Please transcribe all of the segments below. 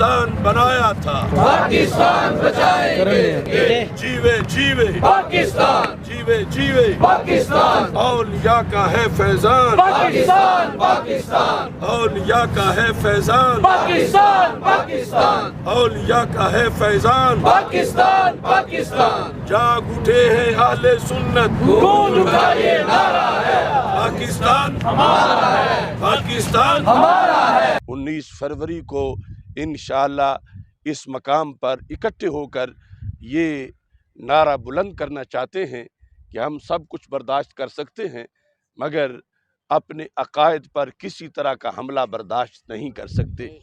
पाकिस्तान बनाया था, पाकिस्तान बचाएंगे, जीवे जीवे पाकिस्तान, जीवे जीवे पाकिस्तान, औलिया का है फैजान, पाकिस्तान, पाकिस्तान, औलिया का है फैजान, पाकिस्तान, पाकिस्तान, औलिया का है फैजान। पाकिस्तान, पाकिस्तान, जाग उठे हैं अहले सुन्नत, गूंज उठा ये नारा है, पाकिस्तान हमारा है, पाकिस्तान हमारा है। 19 फरवरी को इंशाअल्लाह इस मकाम पर इकट्ठे होकर ये नारा बुलंद करना चाहते हैं कि हम सब कुछ बर्दाश्त कर सकते हैं, मगर अपने अकायद पर किसी तरह का हमला बर्दाश्त नहीं कर सकते।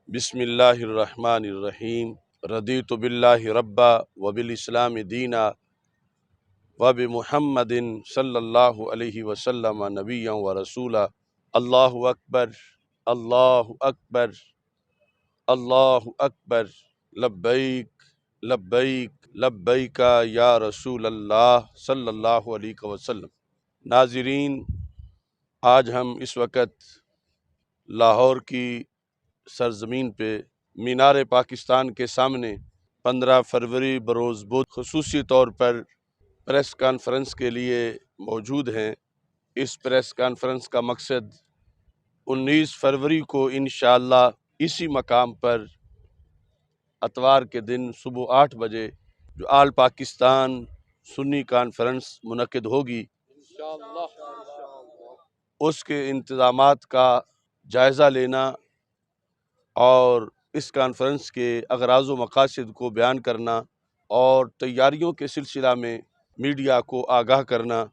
बिस्मिल्लाहिर्रहमानिर्रहीम। रदीतु बिल्लाहि रब्बा व बिल इस्लाम दीना व बि मुहम्मदिन सल्लल्लाहु अलैहि वसल्लम नबिय्यन व रसूला। अल्लाहु अकबर, अल्लाहु अकबर, अल्लाहु अकबर। लब्बैक लब्बैक लब्बैका या रसूल अल्लाह सल्लल्लाहु अलैहि वसल्लम। नाज़रीन, आज हम इस वक़्त लाहौर की सरज़मीन पे मीनार पाकिस्तान के सामने 15 फरवरी बरोज़ बुध ख़ुसूसी तौर पर प्रेस कॉन्फ्रेंस के लिए मौजूद हैं। इस प्रेस कॉन्फ्रेंस का मकसद 19 फरवरी को इंशाअल्लाह इसी मकाम पर अतवार के दिन सुबह 8 बजे जो आल पाकिस्तान सुन्नी कॉन्फ्रेंस मुनक़िद होगी, उसके इंतज़ामात का जायज़ा लेना और इस कॉन्फ्रेंस के अग़राज़ व मक़ासिद को बयान करना और तैयारियों के सिलसिला में मीडिया को आगाह करना,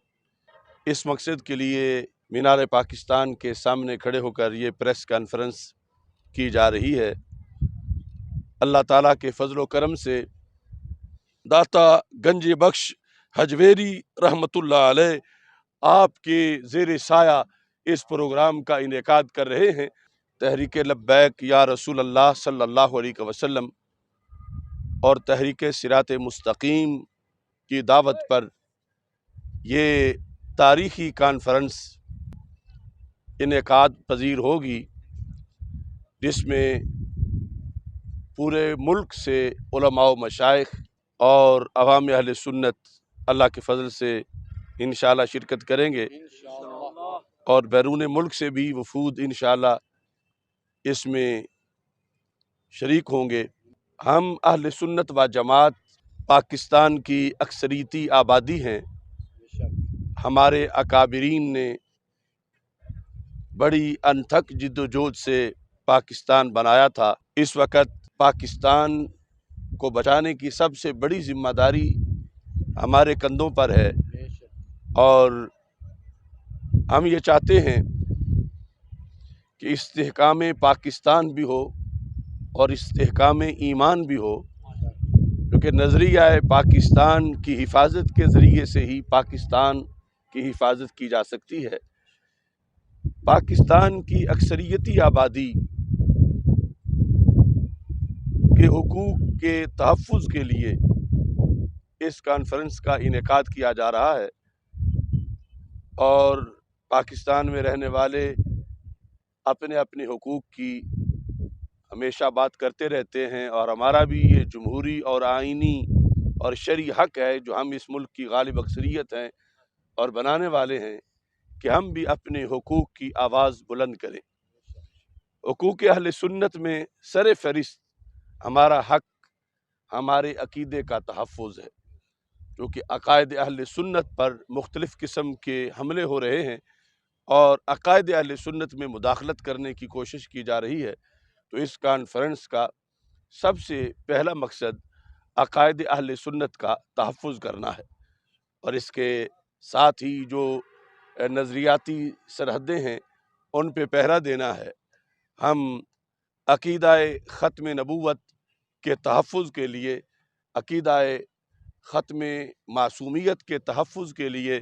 इस मकसद के लिए मीनार पाकिस्तान के सामने खड़े होकर ये प्रेस कॉन्फ्रेंस की जा रही है। अल्लाह ताला के फ़ज़ल व करम से दाता गंज बख्श हजवेरी रहमतुल्लाह अलैह आपके ज़ेर साया इस प्रोग्राम का इनेकाद कर रहे हैं। तहरीक लब्बैक या रसूल अल्लाह सल्लल्लाहु अलैहि वसल्लम और तहरीक सिरात मुस्तकीम की दावत पर ये तारीख़ी कॉन्फ्रेंस इनेकाद पजीर होगी, जिसमें पूरे मुल्क से उलमा व मशाइख और अवाम अहले सुन्नत अल्लाह के फ़ज़ल से इंशाअल्लाह शिरकत करेंगे और बैरून मुल्क से भी वफूद इंशाअल्लाह इसमें शरीक होंगे। हम अहले सुन्नत व जमात पाकिस्तान की अक्सरीती आबादी हैं। हमारे अकाबिरीन ने बड़ी अनथक जिद्दोजहद से पाकिस्तान बनाया था। इस वक़्त पाकिस्तान को बचाने की सबसे बड़ी ज़िम्मेदारी हमारे कंधों पर है और हम ये चाहते हैं कि इस्तेहकाम पाकिस्तान भी हो और इस्तेहकाम ईमान भी हो, क्योंकि नज़रिया पाकिस्तान की हिफाजत के ज़रिए से ही पाकिस्तान की हिफाजत की जा सकती है। पाकिस्तान की अक्सरियती आबादी के हुकूक के तहफ़्फ़ुज़ के लिए इस कॉन्फ्रेंस का इनेकाद किया जा रहा है और पाकिस्तान में रहने वाले अपने अपने हुकूक की हमेशा बात करते रहते हैं और हमारा भी ये जमहूरी और आइनी और शरई हक़ है जो हम इस मुल्क की गालिब अक्सरियत हैं और बनाने वाले हैं कि हम भी अपने हुकूक की आवाज़ बुलंद करें। हुकूक अहले सुन्नत में सर फ़हरिस्त हमारा हक़ हमारे अक़ीदे का तहफ़्फ़ुज़ है, क्योंकि अक़ायद अहले सुन्नत पर मुख्तलिफ़ किस्म के हमले हो रहे हैं और अक़ायद अहले सुन्नत में मुदाखलत करने की कोशिश की जा रही है। तो इस कॉन्फ्रेंस का सबसे पहला मकसद अक़ायद अहले सुन्नत का तहफ़्फ़ुज़ करना है और इसके साथ ही जो नज़रियाती सरहदें हैं उन पे पहरा देना है। हम अक़ीदाए ख़त्म नबूवत के तहफ़्फ़ुज़ के लिए, अक़ीदाए ख़त्म मासूमियत के तहफ़्फ़ुज़ के लिए,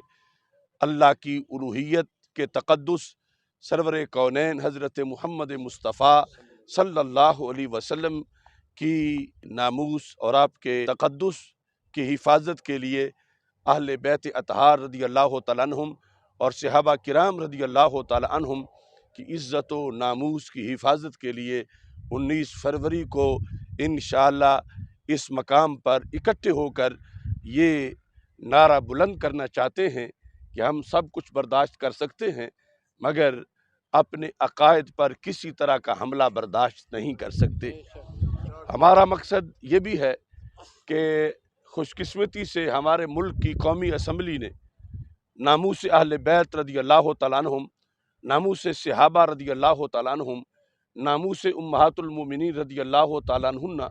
अल्लाह की उलूहियत के तक़द्दुस सरवर कौनैन हज़रत मुहम्मद मुस्तफ़ा सल्लल्लाहु अलैहि वसल्लम की नामूस और आपके तक़द्दुस की हिफाजत के लिए अहले बैत अतहार रज़ी अल्लाह तआला अन्हुम और सहाबा किराम रज़ी अल्लाह तआला अन्हुम की इज़्ज़त व नामूस की हिफाजत के लिए 19 फरवरी को इंशाअल्लाह इस मकाम पर इकट्ठे होकर ये नारा बुलंद करना चाहते हैं कि हम सब कुछ बर्दाश्त कर सकते हैं, मगर अपने अकायद पर किसी तरह का हमला बर्दाश्त नहीं कर सकते। हमारा मकसद ये भी है कि खुशकिस्मती से हमारे मुल्क की कौमी असम्बली ने नामूस अहले बैत रदी अल्लाह तआला अन्हुम, नामूस सहाबा रदी अल्लाह तआला अन्हुम, नामूस उम्महातुल मोमिनीन रदी अल्लाह तआला अन्हुन्ना,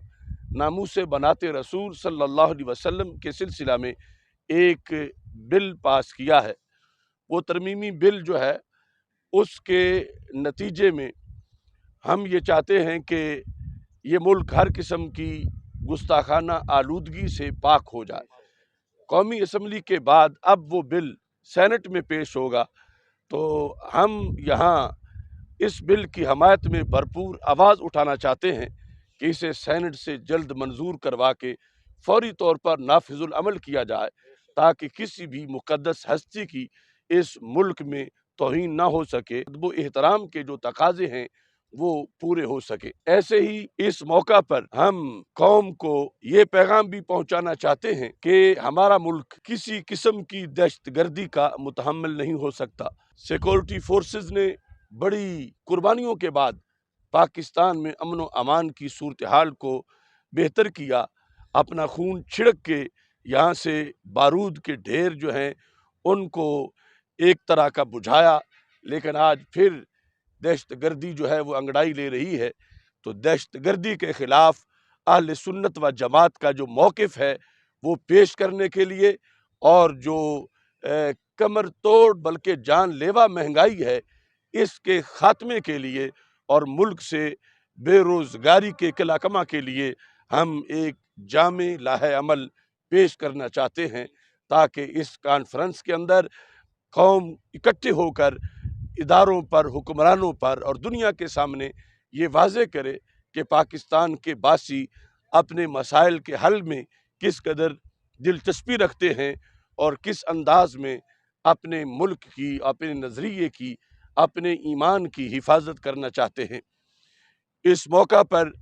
नामूस बनाते रसूल सल्लल्लाहु अलैहि वसल्लम के सिलसिला में एक बिल पास किया है। वो तरमीमी बिल जो है उसके नतीजे में हम ये चाहते हैं कि ये मुल्क हर किस्म की गुस्ताखाना आलूदगी से पाक हो जाए। कौमी असम्बली के बाद अब वो बिल सेनेट में पेश होगा, तो हम यहाँ इस बिल की हमायत में भरपूर आवाज़ उठाना चाहते हैं कि इसे सेनेट से जल्द मंजूर करवा के फौरी तौर पर नाफिजुल अमल किया जाए, ताकि किसी भी मुक़द्दस हस्ती की इस मुल्क में तौहीन ना हो सके, वो एहतराम के जो तकाज़े हैं वो पूरे हो सके। ऐसे ही इस मौका पर हम कौम को ये पैगाम भी पहुंचाना चाहते हैं कि हमारा मुल्क किसी किस्म की दहशतगर्दी का मुतहम्मिल नहीं हो सकता। सिक्योरिटी फोर्सेस ने बड़ी कुर्बानियों के बाद पाकिस्तान में अमन व अमान की सूरत हाल को बेहतर किया, अपना खून छिड़क के यहाँ से बारूद के ढेर जो हैं उनको एक तरह का बुझाया, लेकिन आज फिर दहशतगर्दी जो है वो अंगड़ाई ले रही है। तो दहशतगर्दी के ख़िलाफ़ अहले सुन्नत व जमात का जो मौक़िफ़ है वो पेश करने के लिए, और जो कमर तोड़ बल्कि जानलेवा महंगाई है इसके ख़ात्मे के लिए और मुल्क से बेरोज़गारी के कलाकमा के लिए हम एक जामे लाहे अमल पेश करना चाहते हैं, ताकि इस कॉन्फ्रेंस के अंदर कौम इकट्ठे होकर इदारों पर, हुक्मरानों पर और दुनिया के सामने ये वाज़े करे कि पाकिस्तान के बासी अपने मसाइल के हल में किस कदर दिलचस्पी रखते हैं और किस अंदाज में अपने मुल्क की, अपने नज़रिए की, अपने ईमान की हिफाजत करना चाहते हैं। इस मौका पर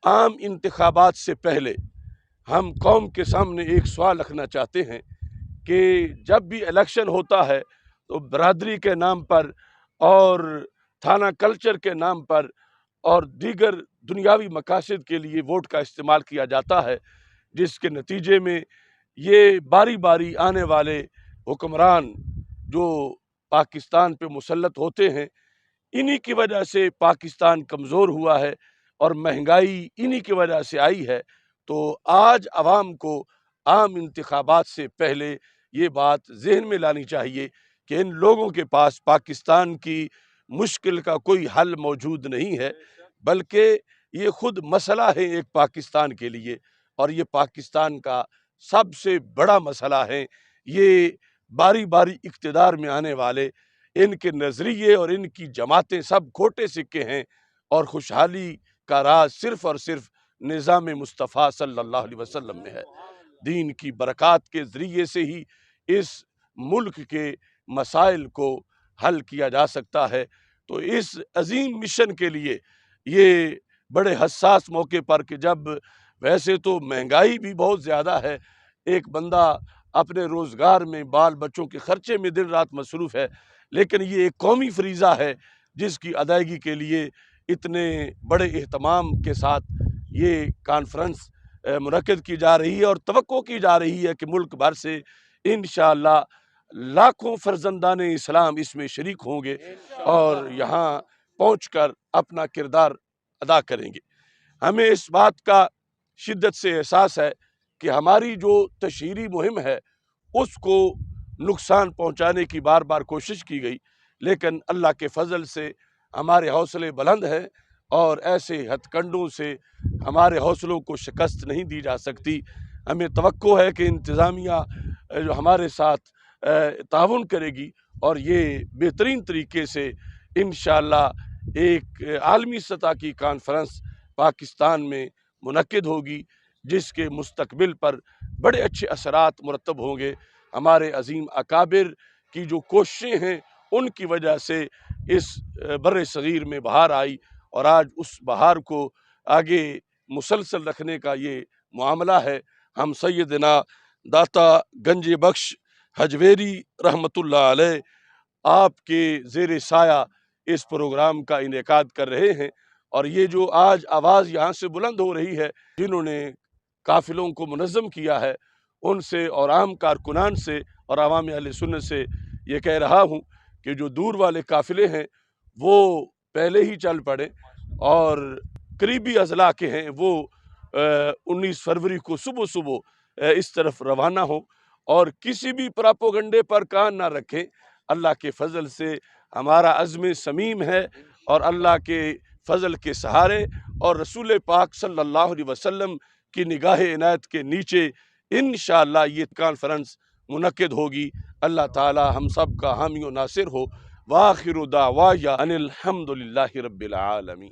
आम इंतखाबात से पहले हम कौम के सामने एक सवाल रखना चाहते हैं कि जब भी इलेक्शन होता है तो बरादरी के नाम पर और थाना कल्चर के नाम पर और दीगर दुनियावी मकासद के लिए वोट का इस्तेमाल किया जाता है, जिसके नतीजे में ये बारी बारी आने वाले हुक्मरान जो पाकिस्तान पे मुसल्लत होते हैं, इन्हीं की वजह से पाकिस्तान कमज़ोर हुआ है और महंगाई इन्हीं की वजह से आई है। तो आज अवाम को आम इंतखाबात से पहले ये बात जहन में लानी चाहिए कि इन लोगों के पास पाकिस्तान की मुश्किल का कोई हल मौजूद नहीं है, बल्कि ये खुद मसला है एक पाकिस्तान के लिए, और ये पाकिस्तान का सबसे बड़ा मसला है। ये बारी बारी इक़्तिदार में आने वाले इनके नज़रिए और इनकी जमातें सब खोटे सिक्के हैं, और खुशहाली का राज सिर्फ़ और सिर्फ निज़ाम मुस्तफ़ा सल्लल्लाहु अलैहि वसल्लम में है। दीन की बरक़ात के ज़रिए से ही इस मुल्क के मसाइल को हल किया जा सकता है। तो इस अजीम मिशन के लिए ये बड़े हसास मौके पर कि जब वैसे तो महंगाई भी बहुत ज़्यादा है, एक बंदा अपने रोज़गार में, बाल बच्चों के ख़र्चे में दिन रात मसरूफ़ है, लेकिन ये एक कौमी फ़रीज़ा है जिसकी अदायगी के लिए इतने बड़े एहतमाम के साथ ये कॉन्फ्रेंस मुनक्किद की जा रही है, और तवक्को की जा रही है कि मुल्क भर से इंशाअल्लाह लाखों फ़र्ज़ंदान इस्लाम इसमें शरीक होंगे और यहाँ पहुँचकर अपना किरदार अदा करेंगे। हमें इस बात का शिद्दत से एहसास है कि हमारी जो तशहीरी मुहिम है उसको नुकसान पहुँचाने की बार बार कोशिश की गई, लेकिन अल्लाह के फ़ज़ल से हमारे हौसले बुलंद हैं और ऐसे हथकंडों से हमारे हौसलों को शिकस्त नहीं दी जा सकती। हमें तवक्को है कि इंतज़ामिया जो हमारे साथ ताउन करेगी और ये बेहतरीन तरीके से इंशाअल्लाह एक आलमी सतह की कॉन्फ्रेंस पाकिस्तान में मुनक्किद होगी, जिसके मुस्तकबिल पर बड़े अच्छे असरात मुरतब होंगे। हमारे अजीम अकाबिर की जो कोशिशें हैं उनकी वजह से इस बर्रे सगीर में बहार आई, اور آج اس بہار کو آگے مسلسل رکھنے کا یہ معاملہ ہے۔ ہم سیدنا داتا گنج بخش حجویری رحمۃ اللہ علیہ آپ کے زیر سایہ اس پروگرام کا انعقاد کر رہے ہیں، اور یہ جو آج آواز یہاں سے بلند ہو رہی ہے، جنہوں نے قافلوں کو منظم کیا ہے، ان سے اور عام کارکنان سے اور عوام اہل سنت سے یہ کہہ رہا ہوں کہ جو دور والے قافلے ہیں وہ پہلے ہی چل پڑیں، اور قریبی اضلاع کے ہیں وہ 19 فروری کو صبح صبح اس طرف روانہ ہوں، اور کسی بھی پراپوگنڈے پر کان نہ رکھیں۔ اللہ کے فضل سے ہمارا عزم سمیم ہے، اور اللہ کے فضل کے سہارے اور رسول پاک صلی اللہ علیہ وسلم کی نگاہ عنایت کے نیچے انشاءاللہ یہ کانفرنس منعقد ہوگی۔ اللہ تعالی ہم سب کا حامی و ناصر ہو۔ وآخر دعوایا ان الحمد للہ رب العالمین۔